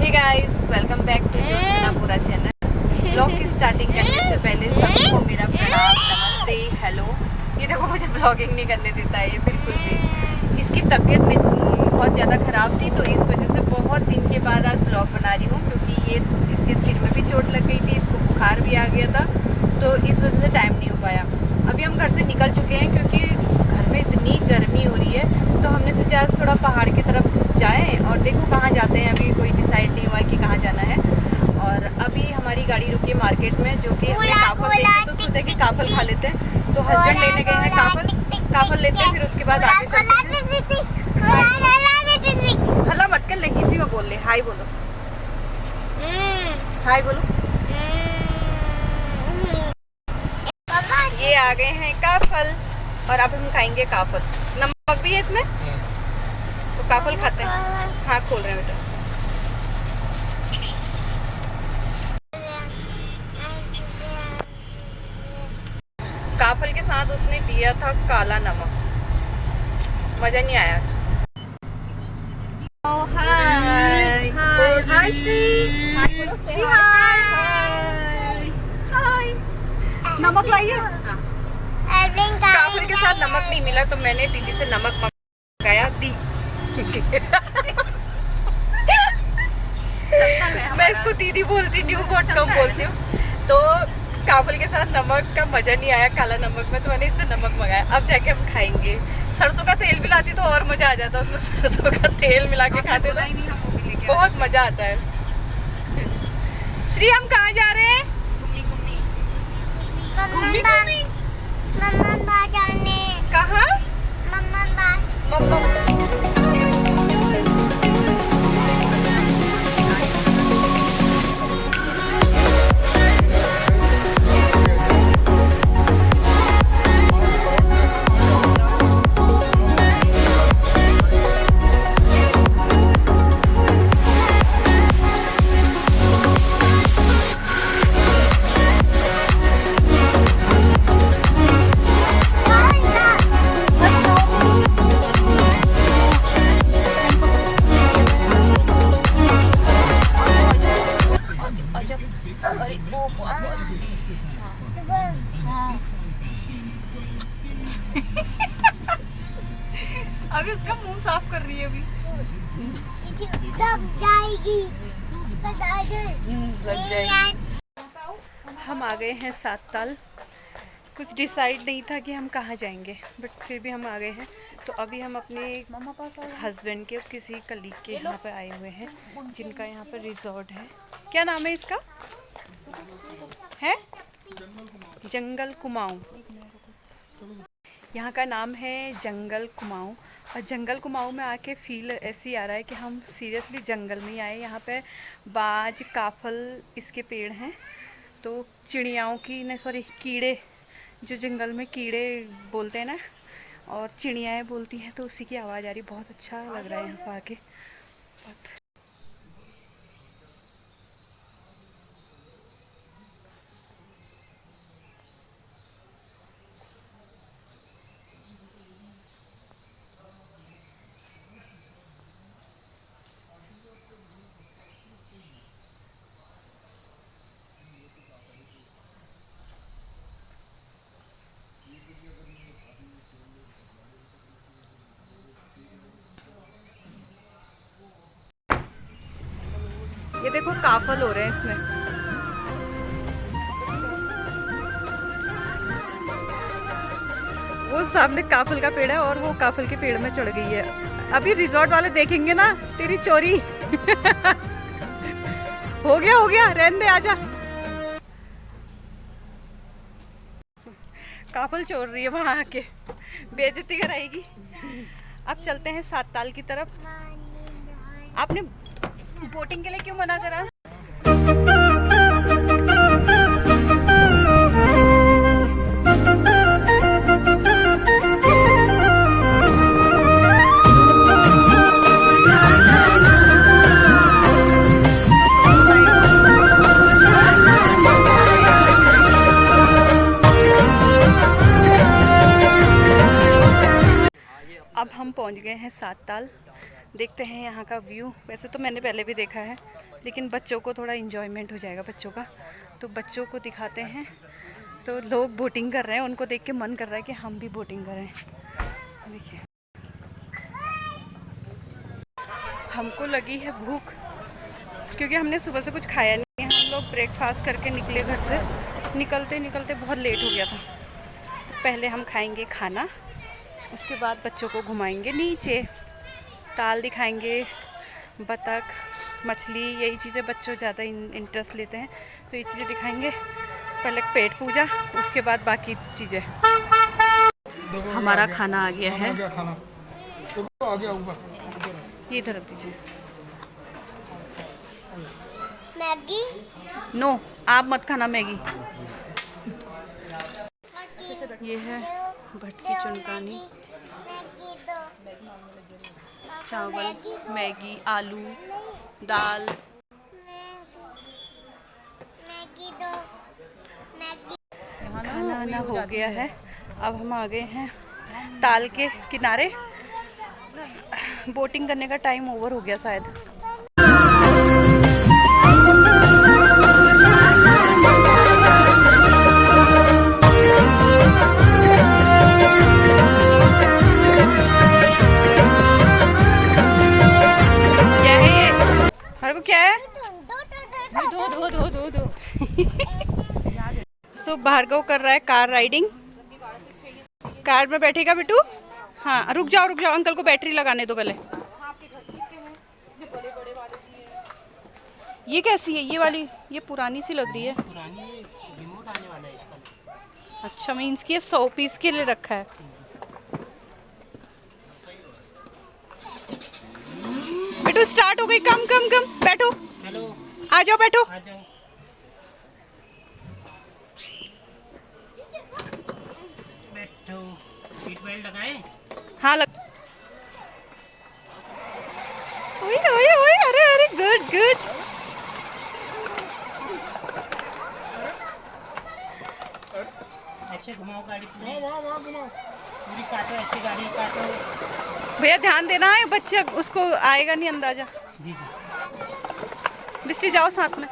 Hey guys, welcome back to Jyotsna पूरा channel. Blog की starting करने से पहले सबको मेरा प्रणाम, नमस्ते, हेलो। ये देखो मुझे ब्लॉगिंग नहीं करने देता है ये बिल्कुल भी। इसकी तबीयत बहुत ज़्यादा ख़राब थी तो इस वजह से बहुत दिन के बाद आज ब्लॉग बना रही हूँ, क्योंकि ये इसके सिर में भी चोट लग गई थी, इसको बुखार भी आ गया था, तो इस वजह से टाइम नहीं हो पाया। अभी हम घर से निकल चुके हैं क्योंकि घर में इतनी गर्मी हो रही है, तो हमने सोचा आज थोड़ा पहाड़ की तरफ जाएं और देखो कहाँ जाते हैं। अभी कोई डिसाइड नहीं हुआ है कि कहाँ जाना है। और अभी हमारी गाड़ी रुकी है मार्केट में, जो कि हमें काफल लेंगे, तो सोचा कि काफल खा लेते हैं। तो हस्बैंड लेने गए हैं काफल लेते हैं, फिर उसके बाद आगे चलते हैं। हल्ला मत कर ले, इसी में बोल ले। हाय बोलो, हाय बोलो। ये आ गए हैं काफल और अब हम खाएंगे काफल। नमक भी है इसमें, तो काफल खाते हैं। हाँ खोल रहे हैं बेटा। काफल के साथ उसने दिया था काला नमक, मजा नहीं आया। हाय हाय हाय श्री, हाय हाय। नमक लाइए। काफल के साथ नमक नहीं मिला तो मैंने दीदी से नमक मंगाया दी। मैं इसको दीदी बोलती नहीं हूँ, बहुत कम बोलती हूँ। तो काफल के साथ नमक का मजा नहीं आया काला नमक में, तो मैंने इससे नमक मंगाया। अब जाके हम खाएंगे। सरसों का तेल मिलाती तो और मजा आ जाता, उसमें सरसों का तेल मिला के खाते तो बहुत मजा आता है। श्री हम कहाँ जा रहे हैं? कहाँ? अभी उसका मुंह साफ कर रही है। अभी लग जाएगी। हम आ गए हैं सात ताल। कुछ डिसाइड नहीं था कि हम कहाँ जाएंगे, बट फिर भी हम आ गए हैं। तो अभी हम अपने हस्बैंड के किसी कलीग के यहाँ पे आए हुए हैं, जिनका यहाँ पर रिजॉर्ट है। क्या नाम है इसका? है जंगल कुमाऊं। यहाँ का नाम है जंगल कुमाऊं। और जंगल कुमाऊं में आके फील ऐसी आ रहा है कि हम सीरियसली जंगल में ही आए। यहाँ पे बाज, काफल इसके पेड़ हैं, तो चिड़ियाओं की नहीं, सॉरी, कीड़े, जो जंगल में कीड़े बोलते हैं ना, और चिड़ियाएँ बोलती हैं, तो उसी की आवाज़ आ रही। बहुत अच्छा लग रहा है यहाँ पर आके। ये देखो काफल हो रहे हैं इसमें। वो सामने काफल का पेड़ है और वो काफल के पेड़ में चढ़ गई है। अभी रिजॉर्ट वाले देखेंगे ना तेरी चोरी। हो गया रहने दे, आजा। काफल चोर रही है वहां आके, बेइज्जती कराएगी। अब चलते हैं सात ताल की तरफ। आपने बोटिंग के लिए क्यों मना करा? अब हम पहुंच गए हैं सात ताल। देखते हैं यहाँ का व्यू। वैसे तो मैंने पहले भी देखा है, लेकिन बच्चों को थोड़ा इन्जॉयमेंट हो जाएगा बच्चों का, तो बच्चों को दिखाते हैं। तो लोग बोटिंग कर रहे हैं, उनको देख के मन कर रहा है कि हम भी बोटिंग करें। देखिए, हमको लगी है भूख, क्योंकि हमने सुबह से कुछ खाया नहीं है। हम लोग ब्रेकफास्ट करके निकले घर से, निकलते निकलते बहुत लेट हो गया था। तो पहले हम खाएंगे खाना, उसके बाद बच्चों को घुमाएंगे नीचे, ताल दिखाएंगे, बतख, मछली, यही चीज़ें बच्चों ज़्यादा इंटरेस्ट लेते हैं, तो ये चीज़ें दिखाएंगे। पहले पेट पूजा, उसके बाद बाकी चीज़ें। हमारा खाना आ गया है, ये इधर रख दीजिए। मैगी? नो, आप मत खाना मैगी। ये है भटकी चुनकानी, चावल, मैगी, आलू, दाल। खाना आना हो गया है। अब हम आ गए हैं ताल के किनारे। बोटिंग करने का टाइम ओवर हो गया शायद। क्या है ये? हमारे को क्या है? दो। सो भार्गव कर रहा है कार राइडिंग। कार में बैठेगा बिट्टू? हाँ, रुक जाओ अंकल को बैटरी लगाने दो पहले। ये कैसी है ये वाली? ये पुरानी सी लग रही है। अच्छा, मीन्स कि ये 100 पीस के लिए रखा है। बिट्टू स्टार्ट हो गई, कम बैठो। हेलो, आ जाओ बैठो। सीट बेल्ट लगाए? हाँ लग। ओए, अरे गुड। ऐसे घुमाओ गाड़ी पूरी, पूरी काटो, ऐसे गाड़ी काटो। भैया ध्यान देना है, बच्चे उसको आएगा नहीं अंदाजा। जी। बिस्टी जाओ साथ में।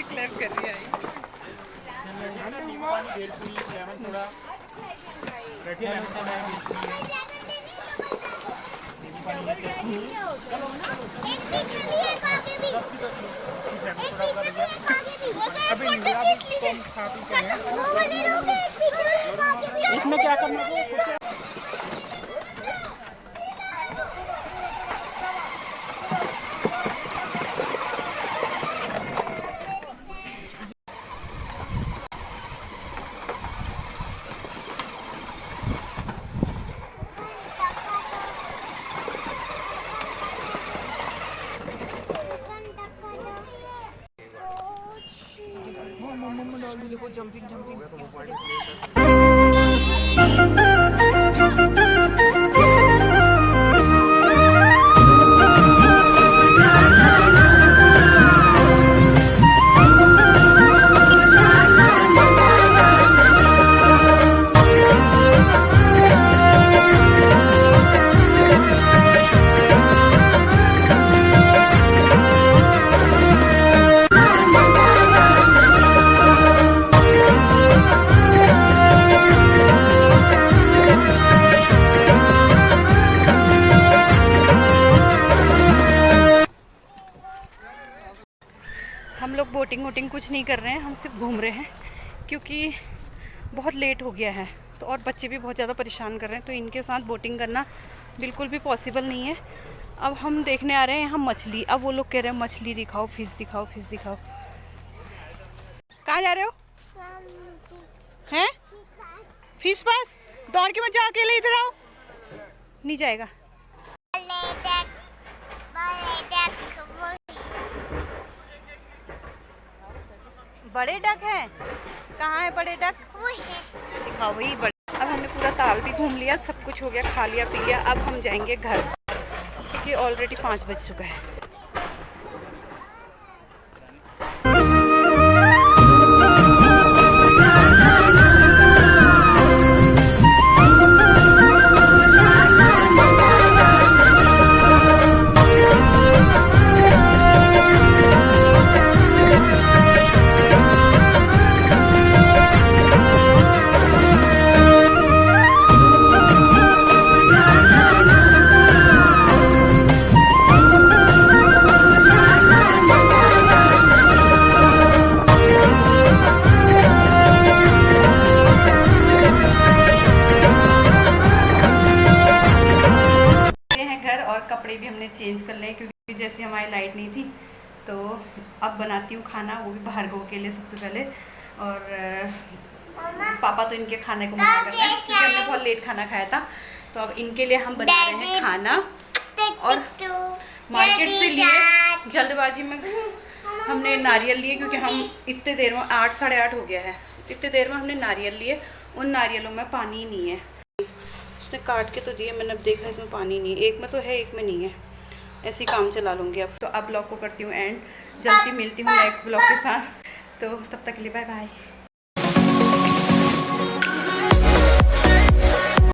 क्लैप कर रही है। इसमें क्या करना है? देखो जंपिंग हम लोग बोटिंग कुछ नहीं कर रहे हैं, हम सिर्फ घूम रहे हैं, क्योंकि बहुत लेट हो गया है। तो और बच्चे भी बहुत ज़्यादा परेशान कर रहे हैं, तो इनके साथ बोटिंग करना बिल्कुल भी पॉसिबल नहीं है। अब हम देखने आ रहे हैं यहाँ मछली। अब वो लोग कह रहे हैं मछली दिखाओ, फिश दिखाओ। कहाँ जा रहे हो? हैं? फिश पास? दौड़ के मत जाओ, अकेले इधर आओ। नहीं जाएगा। बड़े डक हैं? कहाँ है बड़े डक? दिखाओ वही बड़े। अब हमने पूरा ताल भी घूम लिया, सब कुछ हो गया, खा लिया पी लिया। अब हम जाएंगे घर, क्योंकि ऑलरेडी 5 बज चुका है। जैसे हमारी लाइट नहीं थी तो अब बनाती हूँ खाना, वो भी भार्गव के लिए सबसे पहले। और पापा तो इनके खाने को मना कर रहे हैं क्योंकि हमने बहुत लेट खाना खाया था। तो अब इनके लिए हम बना रहे हैं खाना। और मार्केट से लिए जल्दबाजी में हमने नारियल लिए क्योंकि हम इतने देर में 8 साढ़े 8 हो गया है, इतने देर में हमने नारियल लिए। उन नारियलों में पानी नहीं है, उसने काट के तो दिए, मैंने अब देखा इसमें पानी नहीं है। एक में तो है, एक में नहीं है। ऐसे ही काम चला लूँगी अब। तो अब ब्लॉग को करती हूँ एंड, जल्दी मिलती हूँ नेक्स्ट ब्लॉग के साथ। तो तब तक के लिए बाय बाय।